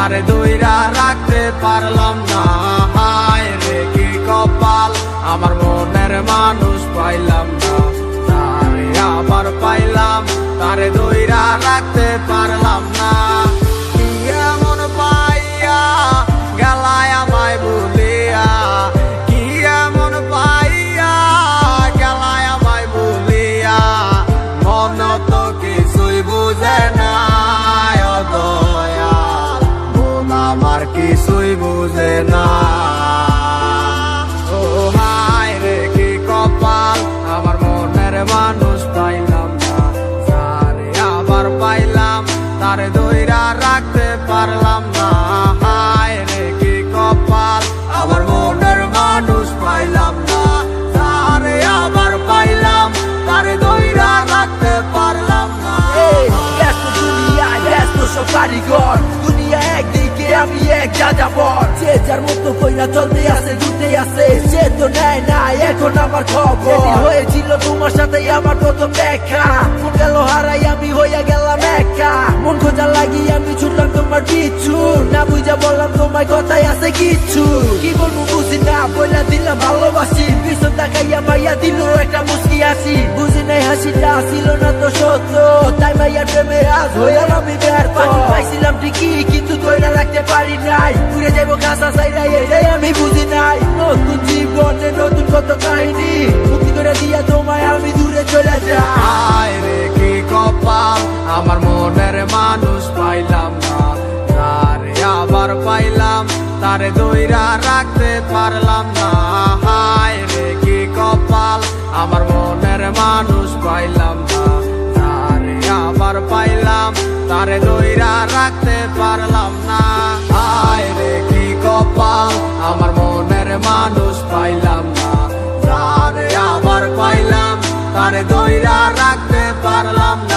তারে ধইরা রাখতে পারলাম না। হায় রে কি কপাল, আমার মনের মানুষ পাইলাম না, তারে আবার পাইলাম, তারে ধইরা রাখতে পারলাম না। কি এমন পাইয়া গেলায় আমায় ভুলিয়া, কি এমন পাইয়া গেলায় আমায় ভুলিয়া, মন তো কিছুই বুঝে না ও দয়াল, মন আমার কিছুই বুঝে না। ও হায় রে কি কপাল, আমার মনের মানুষ পাইলাম না, তারে আবার পাইলাম, তারে ধইরা রাখতে পারলাম না। হায় রে কি কপাল, আমার মনের মানুষ পাইলাম না, তারে আবার পাইলাম, তারে ধইরা রাখতে পারলাম না। ব্যস্ত দুনিয়া, ব্যস্ত সব কারিগর, দুনিয়া একদিকে আমি এক যাযাবর, যে যার মতো কইরা চলতে আছে ঘুরতে আছে, সে তো নেয় না এখন আমার খবর। হয়েছিল তোমার সাথে আমার প্রথম দেখা, মন গেল হারাই আমি হইয়া গেলাম একা, মন খোঁজা লাগি আমি ছুটলাম তোমার পিছু, না বুঝা বললাম তোমার কথাই আছে কিছু, কি বলবো বুঝি না বইলা দিলাম ভালোবাসি, পিছন তাকাইয়া মাইয়া দিল একটা মুস্কি হাসি, বুঝি নাই হাসিটা ছিল না তো সত্য, তাই মাইয়ার প্রেমে আজ হইলাম আমি ব্যর্থ। পাইছিলাম ঠিকই কিন্তু ধইরা রাখতে পারি নাই, ঘুরে যাবো কাঁচা চাইরা এটাই আমি বুঝি নাই। নতুন জীবনে নতুন কত কাহিনী, মুক্তি করে দিয়া তোমায় আমি দূরে চলে যাই। হায় রে কি কপাল, আমার মনের মানুষ পাইলাম না, তারে আবার পাইলাম, তারে ধইরা রাখতে পারলাম না। হায় রে কি কপাল, আমার মনের মানুষ পাইলাম না, তারে আবার পাইলাম, তারে ধইরা রাখতে পারলাম না। হায় রে কি কপাল, আমার মনের মানুষ পাইলাম না, তারে আবার পাইলাম, তারে ধইরা রাখতে পারলাম না।